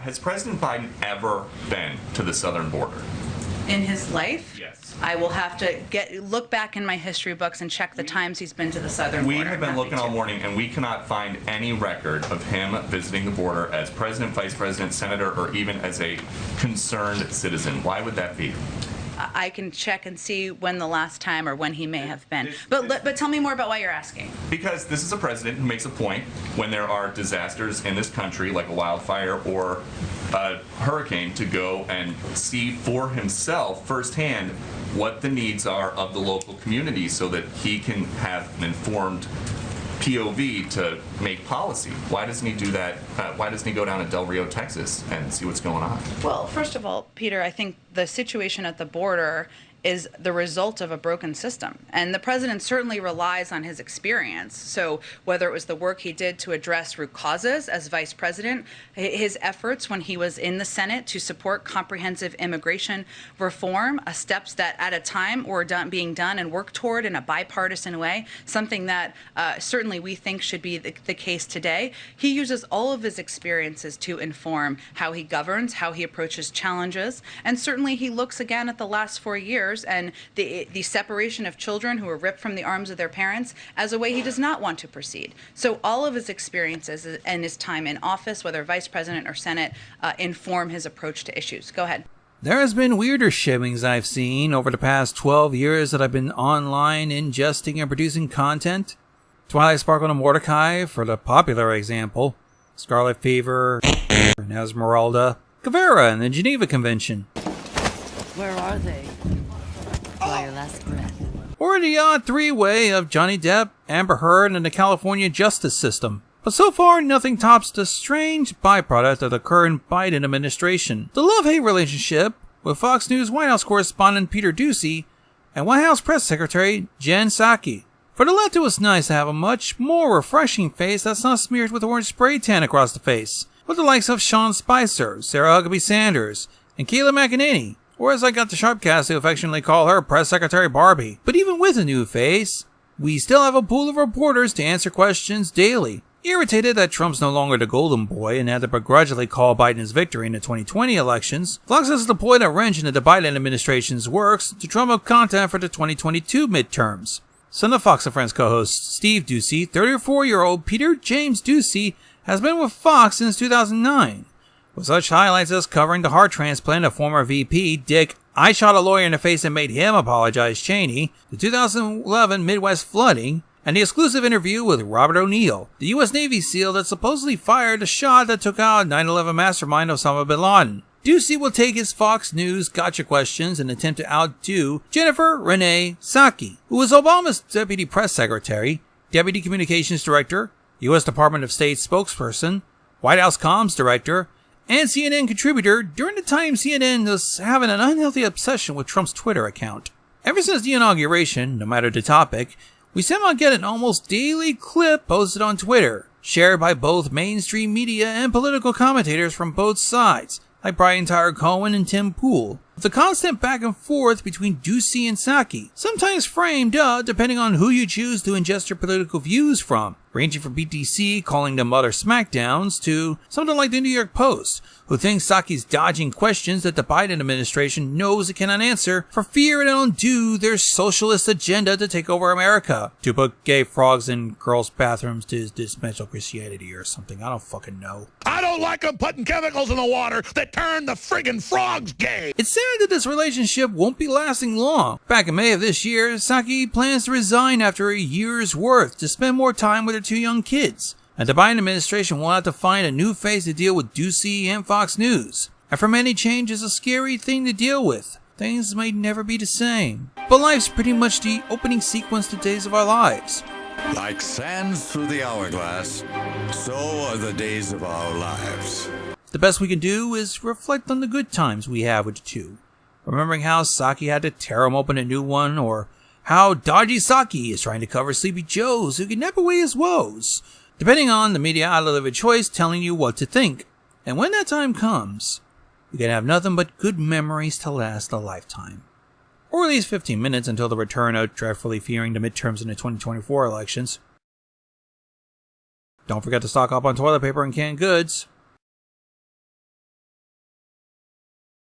Has President Biden ever been to the southern border? In his life? Yes. I will have to look back in my history books and check the times he's been to the southern border. We have been looking all morning, and we cannot find any record of him visiting the border as president, vice president, senator, or even as a concerned citizen. Why would that be? I can check and see when the last time or when he may have been. But tell me more about why you're asking. Because this is a president who makes a point when there are disasters in this country, like a wildfire or a hurricane, to go and see for himself firsthand what the needs are of the local community so that he can have an informed POV to make policy. Why doesn't he do that? Why doesn't he go down to Del Rio, Texas and see what's going on? Well, first of all, Peter, I think the situation at the border is the result of a broken system. And the president certainly relies on his experience. So whether it was the work he did to address root causes as vice president, his efforts when he was in the Senate to support comprehensive immigration reform, steps that at a time were being done and worked toward in a bipartisan way, something that certainly we think should be the case today. He uses all of his experiences to inform how he governs, how he approaches challenges, and certainly he looks again at the last 4 years and the separation of children who were ripped from the arms of their parents as a way he does not want to proceed. So all of his experiences and his time in office, whether vice president or Senate, inform his approach to issues. Go ahead. There has been weirder shippings I've seen over the past 12 years that I've been online ingesting and producing content. Twilight Sparkle and Mordecai, for the popular example. Scarlet Fever, and Esmeralda, Guevara, and the Geneva Convention. Where are they? Draw your last breath. Or the odd three-way of Johnny Depp, Amber Heard, and the California justice system. But so far, nothing tops the strange byproduct of the current Biden administration. The love-hate relationship with Fox News White House correspondent Peter Doocy and White House press secretary Jen Psaki. For the left, it was nice to have a much more refreshing face that's not smeared with orange spray tan across the face, with the likes of Sean Spicer, Sarah Huckabee Sanders, and Kayla McEnany, or as I got the Sharpcast to affectionately call her, Press Secretary Barbie. But even with a new face, we still have a pool of reporters to answer questions daily. Irritated that Trump's no longer the golden boy and had to begrudgingly call Biden's victory in the 2020 elections, Fox has deployed a wrench into the Biden administration's works to drum up content for the 2022 midterms. Son of Fox and Friends co-host Steve Doocy, 34-year-old Peter James Doocy has been with Fox since 2009. With such highlights as covering the heart transplant of former VP Dick "I shot a lawyer in the face and made him apologize" Cheney, the 2011 Midwest flooding, and the exclusive interview with Robert O'Neill, the U.S. Navy SEAL that supposedly fired the shot that took out 9/11 mastermind Osama bin Laden. Doocy will take his Fox News gotcha questions and attempt to outdo Jennifer Renee Psaki, who was Obama's deputy press secretary, deputy communications director, U.S. Department of State spokesperson, White House comms director, and CNN contributor during the time CNN was having an unhealthy obsession with Trump's Twitter account. Ever since the inauguration, no matter the topic, we somehow get an almost daily clip posted on Twitter, shared by both mainstream media and political commentators from both sides, like Brian Tyler Cohen and Tim Pool. The constant back and forth between Doocy and Psaki, sometimes framed depending on who you choose to ingest your political views from, ranging from BTC calling them utter smackdowns to something like the New York Post, who thinks Psaki's dodging questions that the Biden administration knows it cannot answer for fear it'll undo their socialist agenda to take over America, to put gay frogs in girls' bathrooms to dismantle Christianity or something. I don't fucking know. I don't like them putting chemicals in the water that turn the friggin' frogs gay. It's sad that this relationship won't be lasting long. Back in May of this year, Psaki plans to resign after a year's worth to spend more time with her two young kids, and the Biden administration will have to find a new face to deal with Doocy and Fox News. And for many, change is a scary thing to deal with. Things may never be the same. But life's pretty much the opening sequence to days of our lives. Like sands through the hourglass, so are the days of our lives. The best we can do is reflect on the good times we have with the two. Remembering how Psaki had to tear him open a new one, or how dodgy Psaki is trying to cover Sleepy Joes who can nap away his woes, depending on the media outlet of your choice telling you what to think. And when that time comes, you can have nothing but good memories to last a lifetime. Or at least 15 minutes until the return of dreadfully fearing the midterms in the 2024 elections. Don't forget to stock up on toilet paper and canned goods.